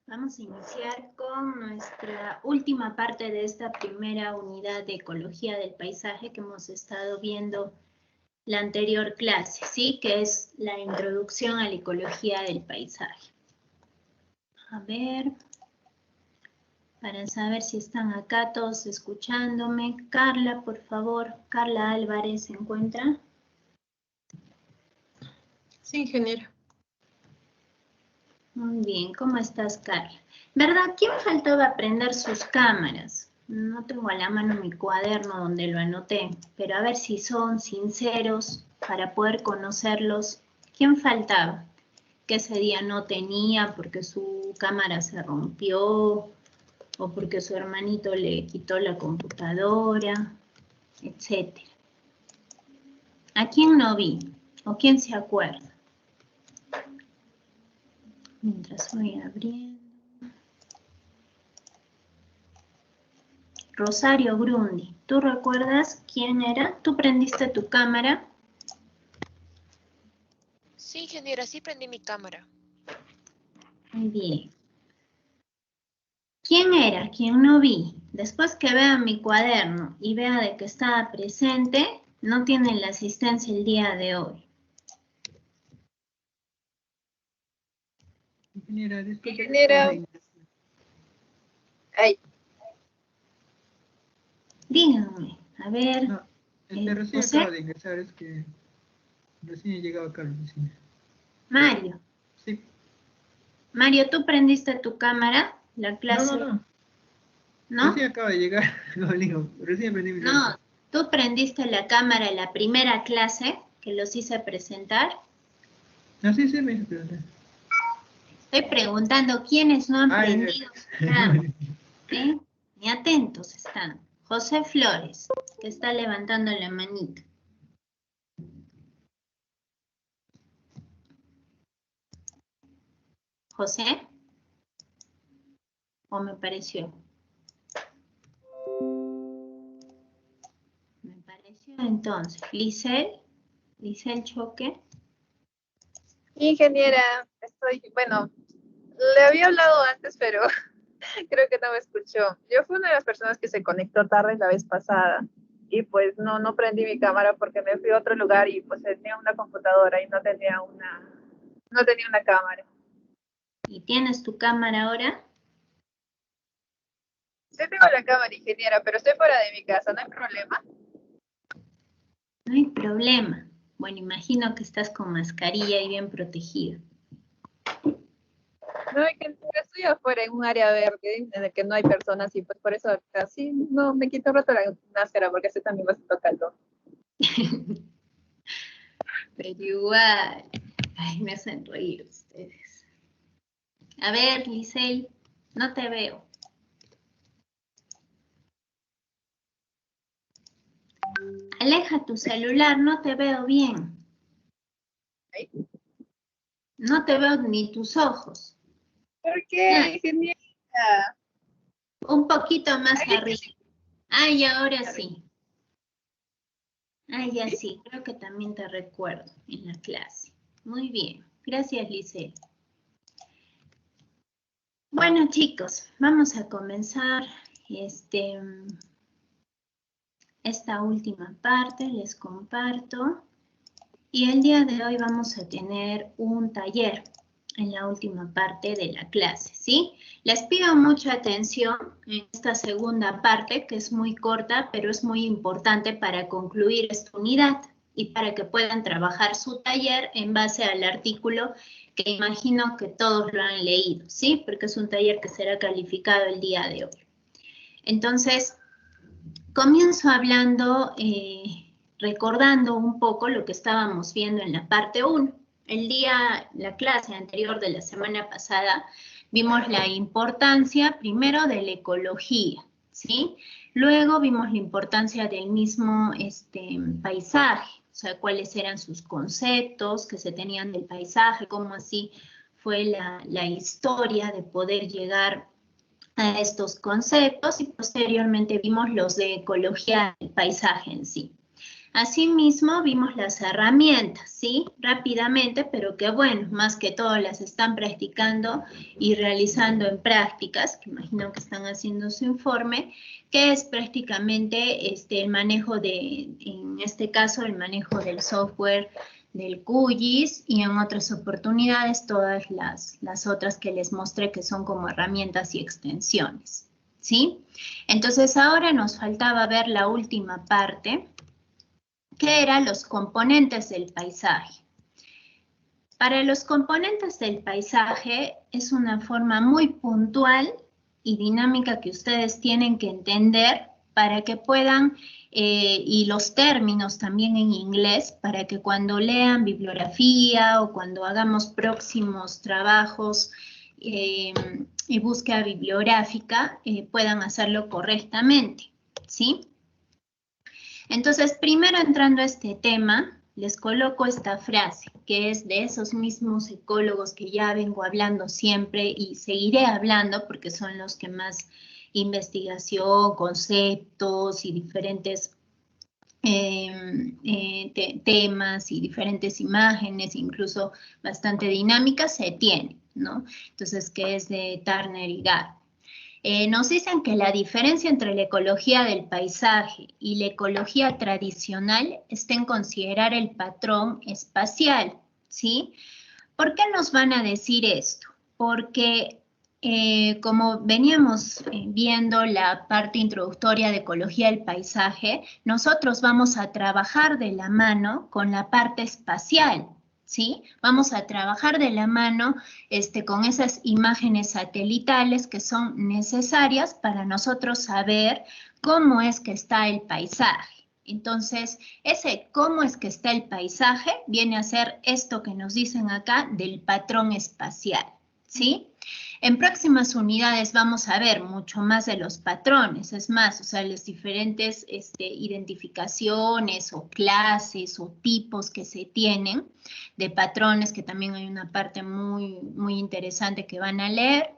Vamos a iniciar con nuestra última parte de esta primera unidad de ecología del paisaje que hemos estado viendo la anterior clase, ¿sí? Que es la introducción a la ecología del paisaje. A ver, para saber si están acá todos escuchándome. Carla, por favor. Carla Álvarez, ¿se encuentra? Sí, ingeniero. Muy bien, ¿cómo estás, Carla? ¿Verdad? ¿Quién faltaba prender sus cámaras? No tengo a la mano mi cuaderno donde lo anoté, pero a ver si son sinceros para poder conocerlos. ¿Quién faltaba? Que ese día no tenía porque su cámara se rompió o porque su hermanito le quitó la computadora, etcétera. ¿A quién no vi? ¿O quién se acuerda? Mientras voy abriendo. Rosario Grundi, ¿tú recuerdas quién era? ¿Tú prendiste tu cámara? Sí, ingeniera, sí prendí mi cámara. Muy bien. ¿Quién era? ¿Quién no vi? Después que vea mi cuaderno y vea de que estaba presente, no tiene la asistencia el día de hoy. Ingeniera, disculpe. Ingeniera. Ay. Díganme, a ver. No, recién José. acaba de ingresar, es que recién he llegado acá a la oficina. Mario. Sí. Mario, ¿tú prendiste tu cámara? La clase. No. ¿No? Recién acaba de llegar, no, digo, recién prendí mi No, tú prendiste la cámara en la primera clase que los hice presentar. No, sí, me hizo preguntar. Estoy preguntando quiénes no han prendido su cámara. ¿Sí? Ni atentos están. José Flores, que está levantando la manita. ¿José? ¿O me pareció? Me pareció entonces. ¿Lisel Choque? Ingeniera, bueno, le había hablado antes, pero creo que no me escuchó. Yo fui una de las personas que se conectó tarde la vez pasada y pues no prendí mi cámara porque me fui a otro lugar y pues tenía una computadora y no tenía una cámara. ¿Y tienes tu cámara ahora? Sí tengo la cámara, ingeniera, pero estoy fuera de mi casa, ¿no hay problema? No hay problema. Bueno, imagino que estás con mascarilla y bien protegido. No, estoy afuera en un área verde en el que no hay personas y pues por eso casi no me quito un rato la máscara porque estoy también bastante calor. Pero igual, ay, me hacen reír ustedes. A ver, Lisel, no te veo. Aleja tu celular, no te veo bien. ¿Ay? No te veo ni tus ojos. ¿Por qué, ingeniera? Un poquito más arriba. Ay, ahora sí. Ay, ya sí, creo que también te recuerdo en la clase. Muy bien, gracias, Lisel. Bueno, chicos, vamos a comenzar esta última parte, les comparto. Y el día de hoy vamos a tener un taller en la última parte de la clase, ¿sí? Les pido mucha atención en esta segunda parte, que es muy corta, pero es muy importante para concluir esta unidad y para que puedan trabajar su taller en base al artículo que imagino que todos lo han leído, ¿sí? Porque es un taller que será calificado el día de hoy. Entonces, comienzo hablando, recordando un poco lo que estábamos viendo en la parte 1. La clase anterior de la semana pasada, vimos la importancia primero de la ecología, ¿sí? Luego vimos la importancia del mismo paisaje, o sea, cuáles eran sus conceptos que se tenían del paisaje, cómo así fue la historia de poder llegar a estos conceptos y posteriormente vimos los de ecología del paisaje en sí. Asimismo, vimos las herramientas, ¿sí? Rápidamente, pero que bueno, más que todo las están practicando y realizando en prácticas, que imagino que están haciendo su informe, que es prácticamente el manejo en este caso, el manejo del software del QGIS y en otras oportunidades todas las otras que les mostré que son como herramientas y extensiones, ¿sí? Entonces ahora nos faltaba ver la última parte, que eran los componentes del paisaje. Para los componentes del paisaje es una forma muy puntual y dinámica que ustedes tienen que entender para que puedan, y los términos también en inglés, para que cuando lean bibliografía o cuando hagamos próximos trabajos y búsqueda bibliográfica, puedan hacerlo correctamente, ¿sí? Entonces, primero entrando a este tema, les coloco esta frase, que es de esos mismos ecólogos que ya vengo hablando siempre y seguiré hablando porque son los que más investigación, conceptos y diferentes temas y diferentes imágenes, incluso bastante dinámicas, se tienen, ¿no? Entonces, que es de Turner y Gard. Nos dicen que la diferencia entre la ecología del paisaje y la ecología tradicional está en considerar el patrón espacial, ¿sí? ¿Por qué nos van a decir esto? Porque como veníamos viendo la parte introductoria de ecología del paisaje, nosotros vamos a trabajar de la mano con la parte espacial, ¿sí? Vamos a trabajar de la mano con esas imágenes satelitales que son necesarias para nosotros saber cómo es que está el paisaje. Entonces, ese cómo es que está el paisaje viene a ser esto que nos dicen acá del patrón espacial, ¿sí? En próximas unidades vamos a ver mucho más de los patrones, es más, o sea, las diferentes identificaciones o clases o tipos que se tienen de patrones, que también hay una parte muy, muy interesante que van a leer.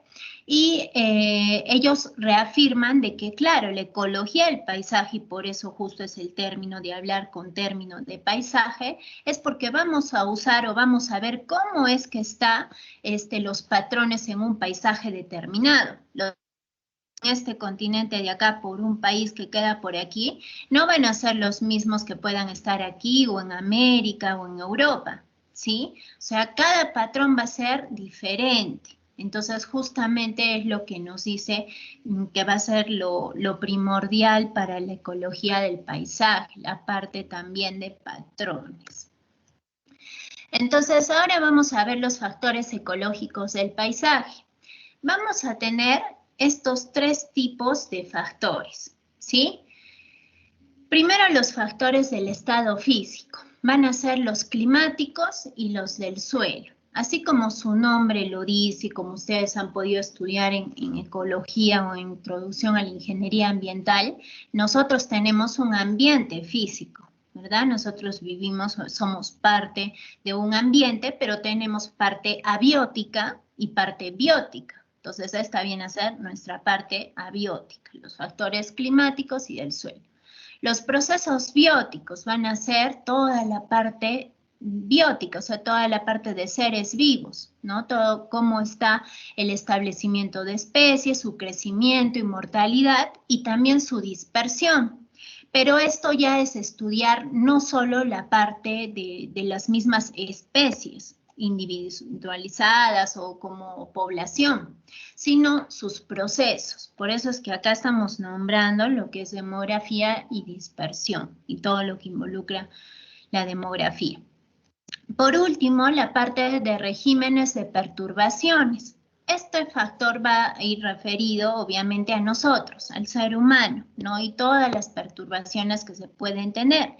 Y ellos reafirman de que, claro, la ecología del paisaje, y por eso justo es el término de hablar con términos de paisaje, es porque vamos a usar o vamos a ver cómo es que están los patrones en un paisaje determinado. En este continente de acá por un país que queda por aquí, no van a ser los mismos que puedan estar aquí o en América o en Europa, ¿sí? O sea, cada patrón va a ser diferente. Entonces, justamente es lo que nos dice que va a ser lo primordial para la ecología del paisaje, la parte también de patrones. Entonces, ahora vamos a ver los factores ecológicos del paisaje. Vamos a tener estos tres tipos de factores, ¿sí? Primero, los factores del estado físico. Van a ser los climáticos y los del suelo. Así como su nombre lo dice, como ustedes han podido estudiar en ecología o en introducción a la ingeniería ambiental, nosotros tenemos un ambiente físico, ¿verdad? Nosotros vivimos, somos parte de un ambiente, pero tenemos parte abiótica y parte biótica. Entonces, esta viene a ser nuestra parte abiótica, los factores climáticos y del suelo. Los procesos bióticos van a ser toda la parte biótica, o sea, toda la parte de seres vivos, ¿no? Todo cómo está el establecimiento de especies, su crecimiento y mortalidad, y también su dispersión. Pero esto ya es estudiar no solo la parte de las mismas especies individualizadas o como población, sino sus procesos. Por eso es que acá estamos nombrando lo que es demografía y dispersión y todo lo que involucra la demografía. Por último, la parte de regímenes de perturbaciones. Este factor va a ir referido obviamente a nosotros, al ser humano, ¿no? Y todas las perturbaciones que se pueden tener.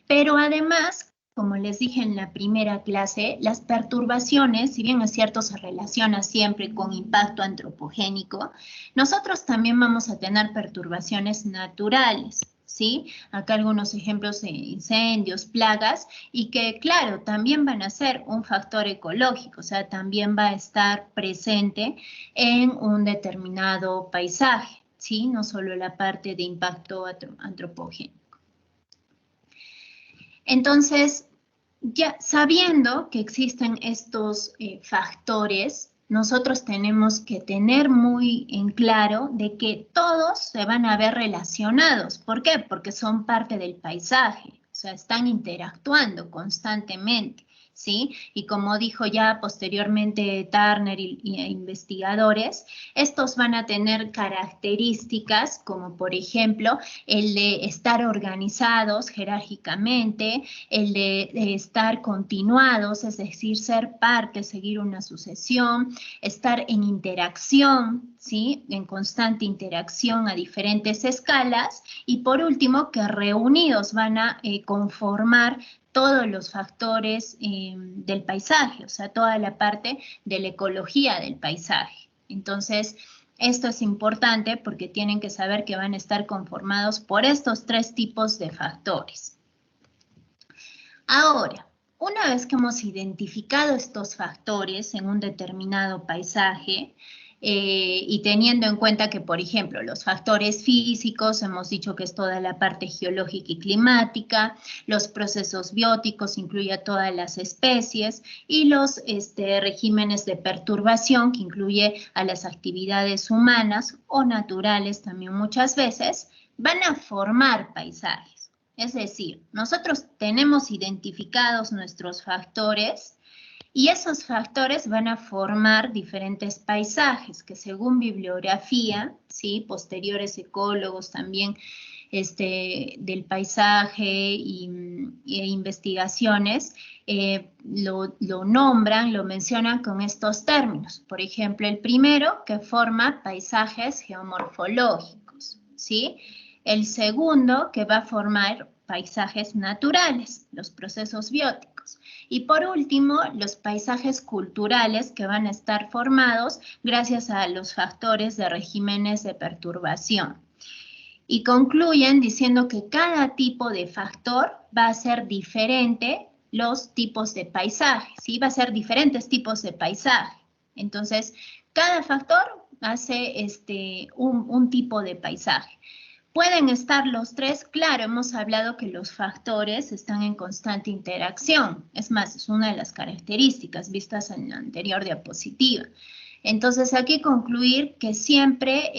Pero además, como les dije en la primera clase, las perturbaciones, si bien es cierto se relaciona siempre con impacto antropogénico, nosotros también vamos a tener perturbaciones naturales, ¿sí? Acá algunos ejemplos de incendios, plagas, y que, claro, también van a ser un factor ecológico, o sea, también va a estar presente en un determinado paisaje, ¿sí? No solo la parte de impacto antropogénico. Entonces, ya sabiendo que existen estos factores, nosotros tenemos que tener muy en claro de que todos se van a ver relacionados. ¿Por qué? Porque son parte del paisaje, o sea, están interactuando constantemente, ¿sí? Y como dijo ya posteriormente Turner y investigadores, estos van a tener características como, por ejemplo, el de estar organizados jerárquicamente, el de estar continuados, es decir, ser parte, seguir una sucesión, estar en interacción, ¿sí? En constante interacción a diferentes escalas, y por último, que reunidos van a conformar todos los factores del paisaje, o sea, toda la parte de la ecología del paisaje. Entonces, esto es importante porque tienen que saber que van a estar conformados por estos tres tipos de factores. Ahora, una vez que hemos identificado estos factores en un determinado paisaje, y teniendo en cuenta que, por ejemplo, los factores físicos, hemos dicho que es toda la parte geológica y climática, los procesos bióticos incluye a todas las especies, y los regímenes de perturbación, que incluye a las actividades humanas o naturales también muchas veces, van a formar paisajes. Es decir, nosotros tenemos identificados nuestros factores y esos factores van a formar diferentes paisajes que según bibliografía, ¿sí? Posteriores ecólogos también del paisaje e investigaciones, lo nombran, lo mencionan con estos términos. Por ejemplo, el primero que forma paisajes geomorfológicos, ¿sí? El segundo que va a formar paisajes naturales, los procesos bióticos. Y por último, los paisajes culturales que van a estar formados gracias a los factores de regímenes de perturbación. Y concluyen diciendo que cada tipo de factor va a ser diferente los tipos de paisaje, ¿sí? Va a ser diferentes tipos de paisaje. Entonces, cada factor hace un tipo de paisaje. ¿Pueden estar los tres? Claro, hemos hablado que los factores están en constante interacción. Es más, es una de las características vistas en la anterior diapositiva. Entonces, aquí concluir que siempre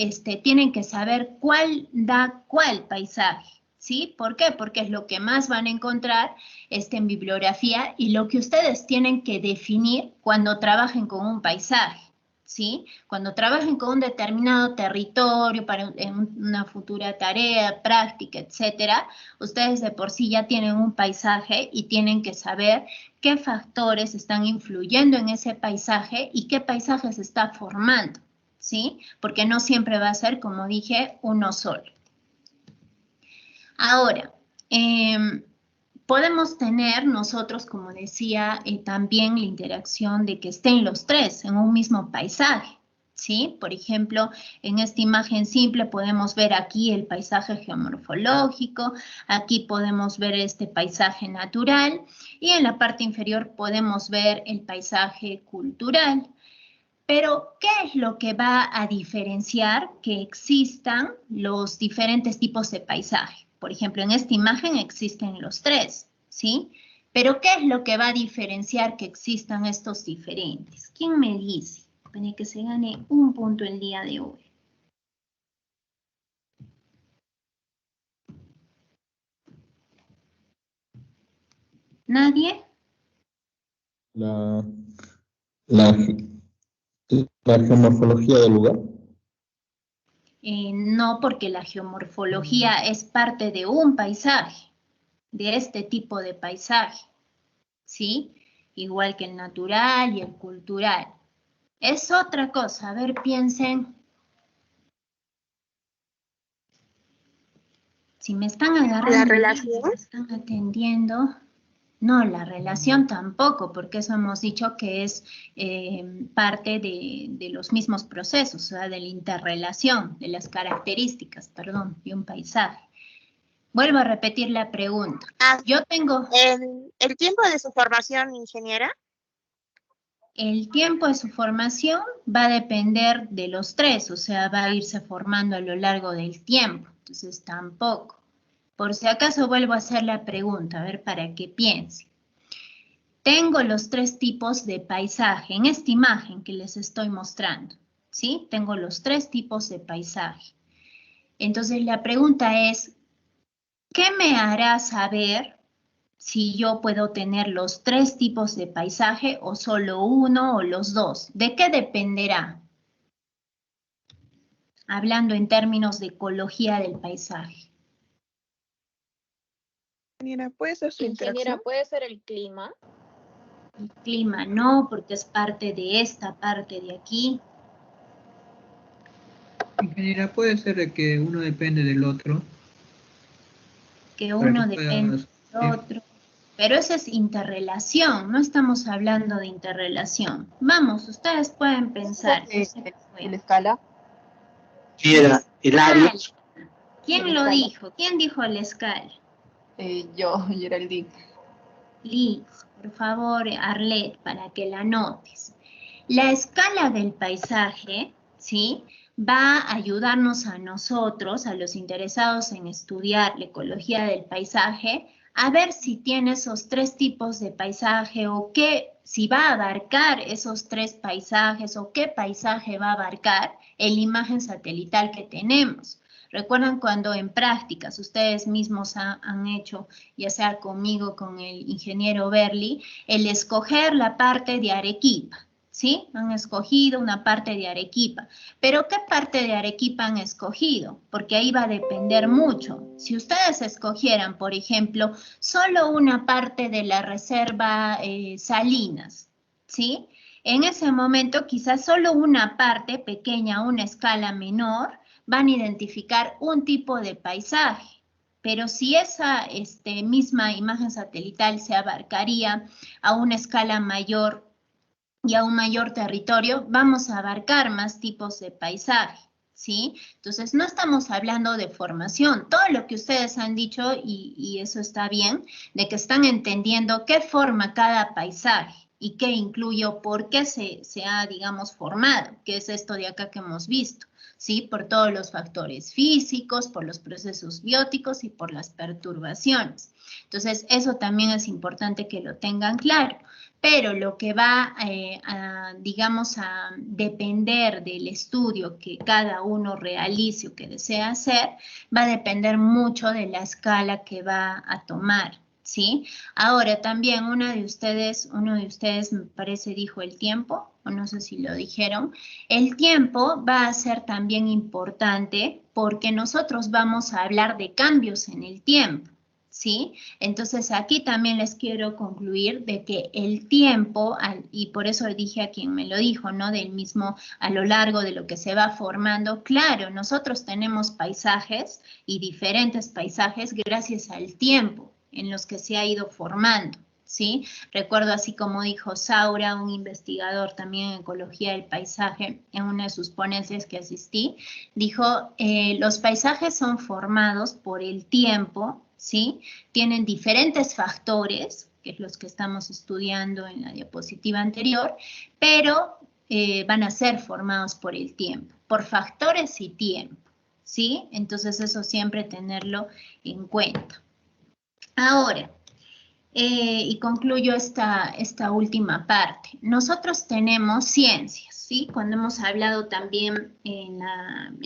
tienen que saber cuál da cuál paisaje, ¿sí? ¿Por qué? Porque es lo que más van a encontrar en bibliografía y lo que ustedes tienen que definir cuando trabajen con un paisaje. ¿Sí? Cuando trabajen con un determinado territorio para una futura tarea, práctica, etcétera, ustedes de por sí ya tienen un paisaje y tienen que saber qué factores están influyendo en ese paisaje y qué paisaje se está formando, ¿sí? Porque no siempre va a ser, como dije, uno solo. Ahora, podemos tener nosotros, como decía, también la interacción de que estén los tres en un mismo paisaje, ¿sí? Por ejemplo, en esta imagen simple podemos ver aquí el paisaje geomorfológico, aquí podemos ver este paisaje natural y en la parte inferior podemos ver el paisaje cultural. Pero, ¿qué es lo que va a diferenciar que existan los diferentes tipos de paisaje? Por ejemplo, en esta imagen existen los tres, ¿sí? Pero, ¿qué es lo que va a diferenciar que existan estos diferentes? ¿Quién me dice? Para que se gane un punto el día de hoy. ¿Nadie? La geomorfología del lugar. No, porque la geomorfología es parte de un paisaje, de este tipo de paisaje, ¿sí? Igual que el natural y el cultural. Es otra cosa, a ver, piensen. Si me están agarrando, ¿La relación? si me están atendiendo. No, la relación tampoco, porque eso hemos dicho que es parte de los mismos procesos, o sea, de la interrelación, de las características, perdón, de un paisaje. Vuelvo a repetir la pregunta. Yo tengo... ¿El tiempo de su formación, ingeniera? El tiempo de su formación va a depender de los tres, o sea, va a irse formando a lo largo del tiempo, entonces tampoco. Por si acaso vuelvo a hacer la pregunta, a ver, para que piensen. Tengo los 3 tipos de paisaje en esta imagen que les estoy mostrando, ¿sí? Tengo los 3 tipos de paisaje. Entonces la pregunta es, ¿qué me hará saber si yo puedo tener los 3 tipos de paisaje o solo uno o los 2? ¿De qué dependerá? Hablando en términos de ecología del paisaje. Ingeniera, ¿puede ser su Ingeniera, interacción? ¿puede ser el clima? El clima no, porque es parte de esta parte de aquí. Ingeniera, puede ser de que uno depende del otro. Que para uno que pueda depende del subsistir. otro. Pero eso es interrelación, no estamos hablando de interrelación. Vamos, ustedes pueden pensar. ¿El escala? Sí, el área. ¿Quién lo dijo? ¿Quién dijo la escala? Yo, Geraldine. Liz, por favor, Arlet, para que la notes. La escala del paisaje, ¿sí? Va a ayudarnos a nosotros, a los interesados en estudiar la ecología del paisaje, a ver si tiene esos 3 tipos de paisaje o si va a abarcar esos 3 paisajes o qué paisaje va a abarcar en la imagen satelital que tenemos. Recuerdan cuando en prácticas ustedes mismos han hecho, ya sea conmigo, con el ingeniero Berli, el escoger la parte de Arequipa, ¿sí? Han escogido una parte de Arequipa. Pero ¿qué parte de Arequipa han escogido? Porque ahí va a depender mucho. Si ustedes escogieran, por ejemplo, solo una parte de la reserva Salinas, ¿sí? En ese momento quizás solo una parte pequeña, una escala menor, van a identificar un tipo de paisaje. Pero si esa misma imagen satelital se abarcaría a una escala mayor y a un mayor territorio, vamos a abarcar más tipos de paisaje, ¿sí? Entonces, no estamos hablando de formación. Todo lo que ustedes han dicho, y eso está bien, de que están entendiendo qué forma cada paisaje y qué incluye o por qué se ha, digamos, formado, que es esto de acá que hemos visto, ¿sí? Por todos los factores físicos, por los procesos bióticos y por las perturbaciones. Entonces, eso también es importante que lo tengan claro. Pero lo que va digamos, a depender del estudio que cada uno realice o que desea hacer, va a depender mucho de la escala que va a tomar, ¿sí? Ahora, también uno de ustedes me parece dijo el tiempo, o no sé si lo dijeron. El tiempo va a ser también importante porque nosotros vamos a hablar de cambios en el tiempo, ¿sí? Entonces aquí también les quiero concluir de que el tiempo, y por eso dije a quien me lo dijo, ¿no? Del mismo a lo largo de lo que se va formando, claro, nosotros tenemos paisajes y diferentes paisajes gracias al tiempo en los que se ha ido formando, ¿sí? Recuerdo así como dijo Saura, un investigador también en ecología del paisaje, en una de sus ponencias que asistí, dijo, los paisajes son formados por el tiempo, ¿sí? Tienen diferentes factores, que es los que estamos estudiando en la diapositiva anterior, pero van a ser formados por el tiempo, por factores y tiempo, ¿sí? Entonces eso siempre tenerlo en cuenta. Ahora, y concluyo esta última parte. Nosotros tenemos ciencias, ¿sí? Cuando hemos hablado también en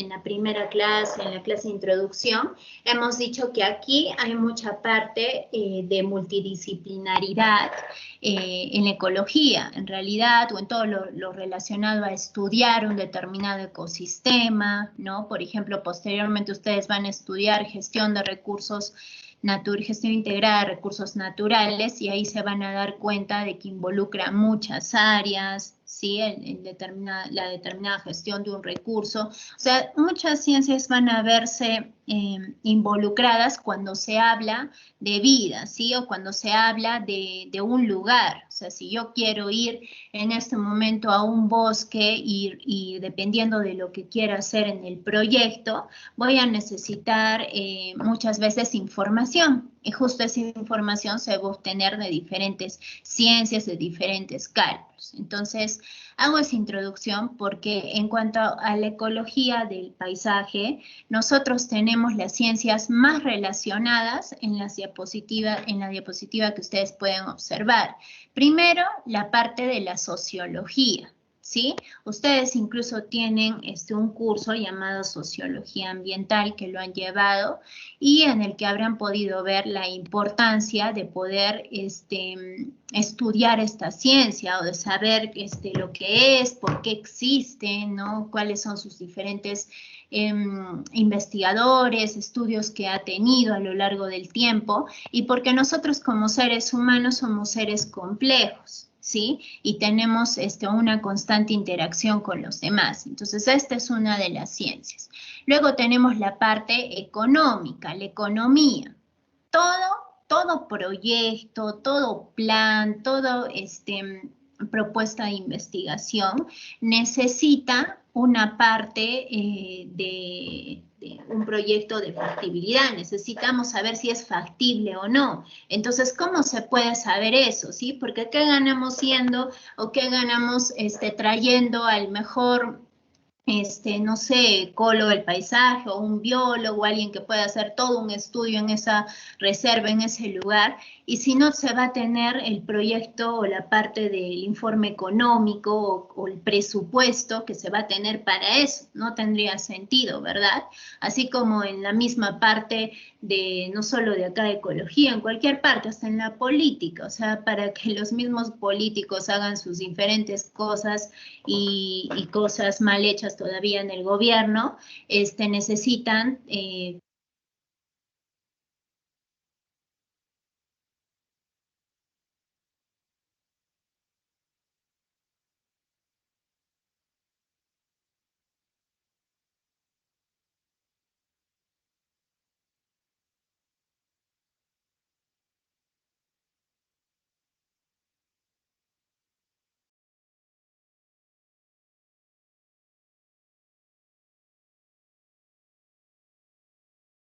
la primera clase, en la clase de introducción, hemos dicho que aquí hay mucha parte de multidisciplinaridad en ecología, en realidad, o en todo lo relacionado a estudiar un determinado ecosistema, ¿no? Por ejemplo, posteriormente ustedes van a estudiar gestión de recursos gestión integrada de recursos naturales, y ahí se van a dar cuenta de que involucra muchas áreas, ¿sí? La determinada gestión de un recurso. O sea, muchas ciencias van a verse involucradas cuando se habla de vida, ¿sí? O cuando se habla de un lugar, O sea, si yo quiero ir en este momento a un bosque y dependiendo de lo que quiera hacer en el proyecto, voy a necesitar muchas veces información. Y justo esa información se va a obtener de diferentes ciencias, de diferentes cálculos. Entonces, hago esa introducción porque en cuanto a la ecología del paisaje, nosotros tenemos las ciencias más relacionadas en la diapositiva que ustedes pueden observar. Primero, la parte de la sociología, ¿sí? Ustedes incluso tienen un curso llamado Sociología Ambiental que lo han llevado y en el que habrán podido ver la importancia de poder estudiar esta ciencia o de saber lo que es, por qué existe, ¿no? Cuáles son sus diferentes investigadores, estudios que ha tenido a lo largo del tiempo y porque nosotros como seres humanos somos seres complejos, ¿sí? Y tenemos una constante interacción con los demás. Entonces, esta es una de las ciencias. Luego tenemos la parte económica, la economía. Todo proyecto, todo plan, todo propuesta de investigación necesita una parte de un proyecto de factibilidad. Necesitamos saber si es factible o no. Entonces, ¿cómo se puede saber eso? ¿Sí? Porque ¿qué ganamos siendo o qué ganamos trayendo al mejor no sé, ecólogo del paisaje o un biólogo, alguien que pueda hacer todo un estudio en esa reserva, en ese lugar, y si no se va a tener el proyecto o la parte del informe económico o el presupuesto que se va a tener para eso, no tendría sentido, ¿verdad? Así como en la misma parte de, no solo de acá de ecología, en cualquier parte, hasta en la política, o sea, para que los mismos políticos hagan sus diferentes cosas y cosas mal hechas todavía en el gobierno, necesitan